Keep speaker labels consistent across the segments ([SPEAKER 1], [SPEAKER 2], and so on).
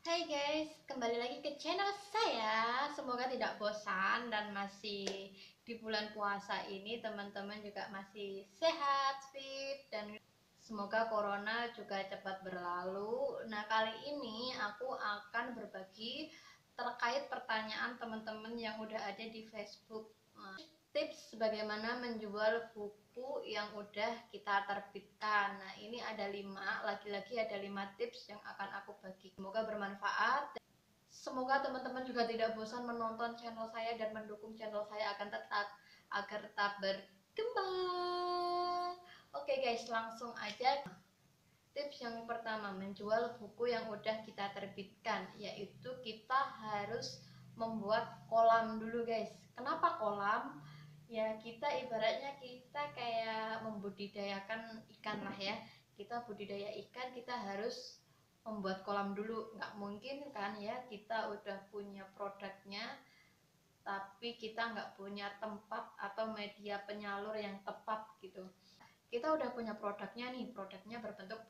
[SPEAKER 1] Hai guys, kembali lagi ke channel saya. Semoga tidak bosan dan masih di bulan puasa ini teman-teman juga masih sehat, fit, dan semoga corona juga cepat berlalu. Nah, kali ini aku akan berbagi terkait pertanyaan teman-teman yang udah ada di Facebook. Tips bagaimana menjual buku yang udah kita terbitkan. Nah, ini ada 5, lagi-lagi ada 5 tips yang akan aku bagi. Semoga bermanfaat. Semoga teman-teman juga tidak bosan menonton channel saya dan mendukung channel saya agar tetap berkembang. Oke guys, langsung aja. Tips yang pertama, menjual buku yang udah kita terbitkan, yaitu kita harus membuat kolam dulu guys. Kenapa kolam? Ya, kita ibaratnya kita kayak membudidayakan ikan lah ya. Kita budidaya ikan, kita harus membuat kolam dulu. Nggak mungkin kan ya, kita udah punya produknya tapi kita nggak punya tempat atau media penyalur yang tepat gitu. Kita udah punya produknya nih, produknya berbentuk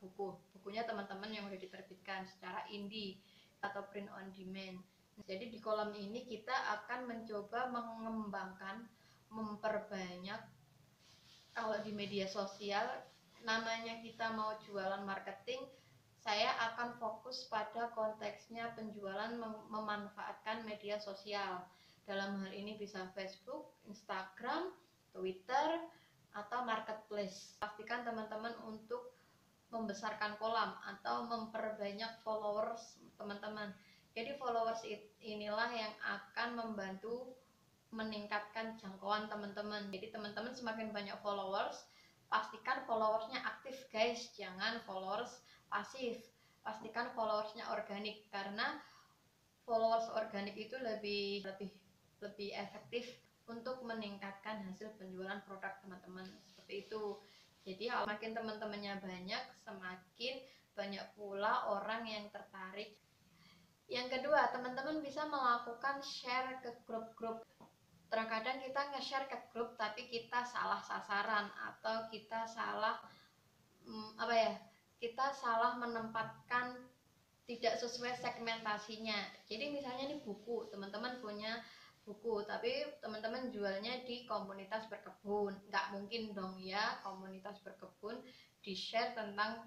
[SPEAKER 1] bukunya teman-teman yang udah diterbitkan secara indie atau print on demand. Jadi di kolom ini kita akan mencoba mengembangkan, memperbanyak. Kalau di media sosial namanya kita mau jualan marketing, saya akan fokus pada konteksnya penjualan memanfaatkan media sosial. Dalam hal ini bisa Facebook, Instagram, Twitter, atau marketplace. Pastikan teman-teman untuk membesarkan kolam atau memperbanyak followers teman-teman. Jadi followers inilah yang akan membantu meningkatkan jangkauan teman-teman. Jadi teman-teman semakin banyak followers, pastikan followersnya aktif guys, jangan followers pasif. Pastikan followersnya organik, karena followers organik itu lebih efektif untuk meningkatkan hasil penjualan produk teman-teman, seperti itu. Jadi semakin teman-temannya banyak, semakin banyak pula orang yang tertarik. Yang kedua, teman-teman bisa melakukan share ke grup-grup. Terkadang kita nge-share ke grup tapi kita salah sasaran atau kita salah kita salah menempatkan, tidak sesuai segmentasinya. Jadi misalnya nih buku, teman-teman punya buku tapi teman-teman jualnya di komunitas berkebun, nggak mungkin dong ya komunitas berkebun di share tentang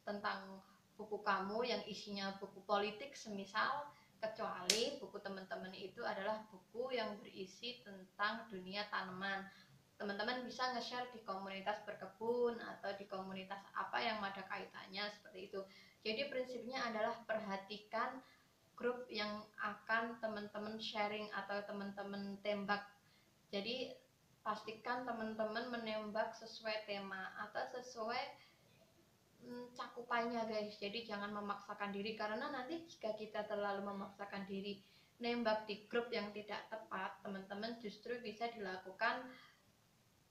[SPEAKER 1] tentang buku kamu yang isinya buku politik semisal, kecuali buku teman-teman itu adalah buku yang berisi tentang dunia tanaman. Teman-teman bisa nge-share di komunitas berkebun atau di komunitas apa yang ada kaitannya, seperti itu. Jadi prinsipnya adalah perhatikan grup yang akan teman-teman sharing atau teman-teman tembak. Jadi pastikan teman-teman menembak sesuai tema atau sesuai cakupannya guys. Jadi jangan memaksakan diri, karena nanti jika kita terlalu memaksakan diri nembak di grup yang tidak tepat, teman-teman justru bisa dilakukan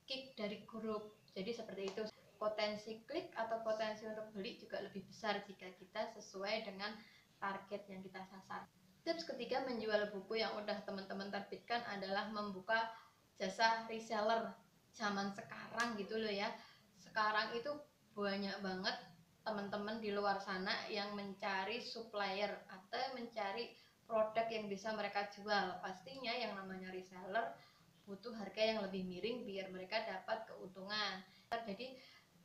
[SPEAKER 1] kick dari grup. Jadi seperti itu. Potensi klik atau potensi untuk beli juga lebih besar jika kita sesuai dengan target yang kita sasar. Tips ketiga menjual buku yang udah teman-teman terbitkan adalah membuka jasa reseller. Zaman sekarang gitu loh ya, sekarang itu banyak banget teman-teman di luar sana yang mencari supplier atau mencari produk yang bisa mereka jual. Pastinya yang namanya reseller butuh harga yang lebih miring biar mereka dapat keuntungan. Jadi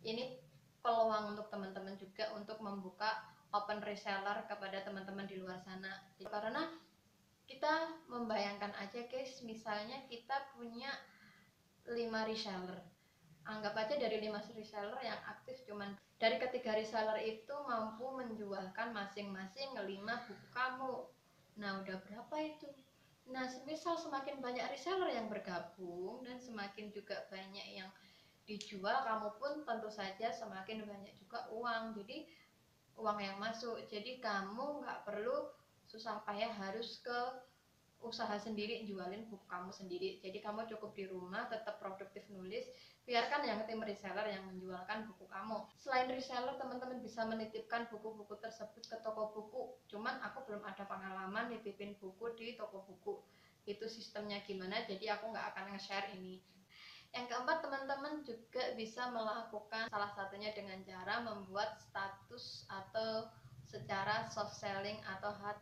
[SPEAKER 1] ini peluang untuk teman-teman juga untuk membuka open reseller kepada teman-teman di luar sana. Karena kita membayangkan aja guys, misalnya kita punya 5 reseller, anggap aja dari 5 reseller yang aktif cuman dari ketiga reseller itu mampu menjualkan masing-masing 5 buku kamu. Nah udah berapa itu? Nah semisal semakin banyak reseller yang bergabung dan semakin juga banyak yang dijual, kamu pun tentu saja semakin banyak juga uang. Jadi uang yang masuk, jadi kamu nggak perlu susah payah harus ke usaha sendiri jualin buku kamu sendiri. Jadi kamu cukup di rumah tetap produktif nulis, biarkan yang tim reseller yang menjualkan buku kamu. Selain reseller, teman-teman bisa menitipkan buku-buku tersebut ke toko buku. Cuman aku belum ada pengalaman nitipin buku di toko buku, itu sistemnya gimana, jadi aku nggak akan nge-share ini. Yang keempat, teman-teman juga bisa melakukan salah satunya dengan cara membuat status atau secara soft selling atau hard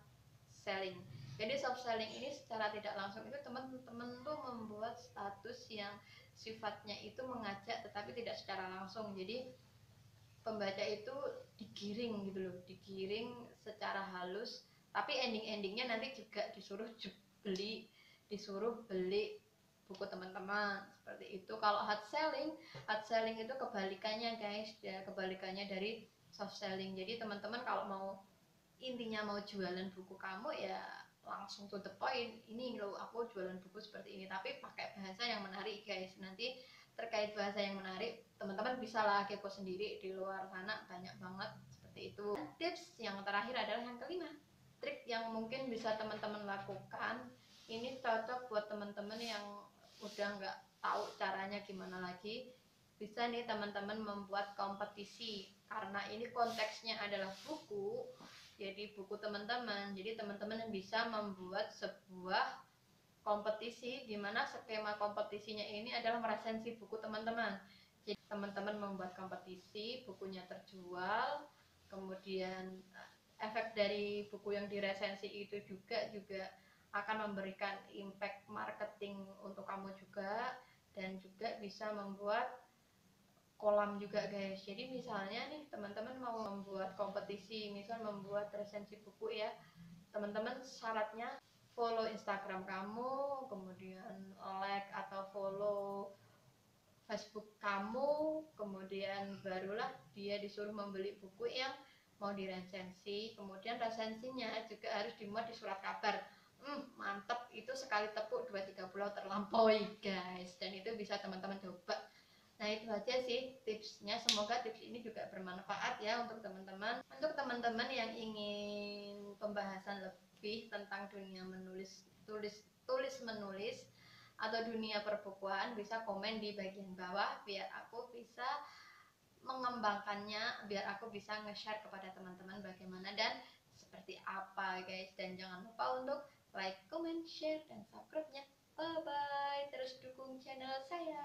[SPEAKER 1] selling. Jadi soft selling ini secara tidak langsung itu teman-teman tuh membuat status yang sifatnya itu mengajak tetapi tidak secara langsung. Jadi pembaca itu digiring gitu loh, digiring secara halus, tapi ending-endingnya nanti juga disuruh beli buku teman-teman seperti itu. Kalau hard selling itu kebalikannya guys ya, kebalikannya dari soft selling. Jadi teman-teman kalau mau intinya mau jualan buku kamu ya langsung to the point, ini loh aku jualan buku seperti ini, tapi pakai bahasa yang menarik guys. Nanti terkait bahasa yang menarik teman-teman bisa lah kepo sendiri, di luar sana banyak banget seperti itu. Dan tips yang terakhir adalah yang kelima, trik yang mungkin bisa teman-teman lakukan. Ini cocok buat teman-teman yang udah nggak tahu caranya gimana lagi. Bisa nih teman-teman membuat kompetisi, karena ini konteksnya adalah buku, jadi buku teman-teman. Jadi teman-teman bisa membuat sebuah kompetisi di mana skema kompetisinya ini adalah meresensi buku teman-teman. Jadi teman-teman membuat kompetisi, bukunya terjual, kemudian efek dari buku yang diresensi itu juga akan memberikan impact marketing untuk kamu juga, dan juga bisa membuat kolam juga guys. Jadi misalnya nih teman-teman mau membuat kompetisi, misal membuat resensi buku ya, teman-teman syaratnya follow Instagram kamu, kemudian like atau follow Facebook kamu, kemudian barulah dia disuruh membeli buku yang mau diresensi. Kemudian resensinya juga harus dimuat di surat kabar. Mantep, itu sekali tepuk 2-3 pulau terlampaui guys, dan itu bisa teman-teman coba. Nah itu aja sih tipsnya, semoga tips ini juga bermanfaat ya untuk teman-teman. Untuk teman-teman yang ingin pembahasan lebih tentang dunia tulis menulis atau dunia perbukuan, bisa komen di bagian bawah biar aku bisa mengembangkannya, biar aku bisa nge-share kepada teman-teman bagaimana dan seperti apa guys. Dan jangan lupa untuk like, comment, share, dan subscribe-nya. Bye bye, terus dukung channel saya.